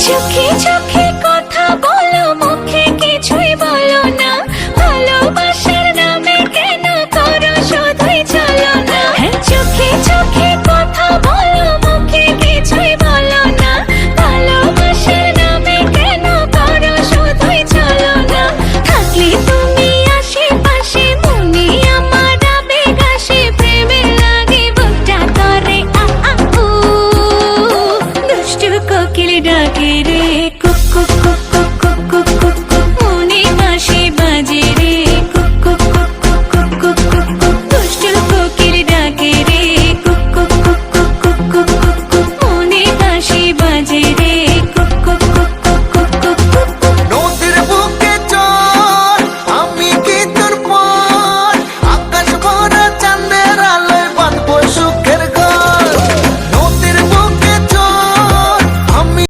চোখে চোখে কথা বলো, মুখে কিছুই বলো না। ভালোবাসার নামে কেন করো শুধুই চলো না। চোখে চোখে কথা বলো, মুখে কিছুই বলো না। ভালোবাসার নামে কেন করো শুধুই চলো না। থাকলে তুমি আশেপাশে, মনে আমার আবেগ আসে, প্রেমে লাগে বুকটা করে আ আ উ। দুষ্টু কোকিল ডাকে রে কুক কুক কুক।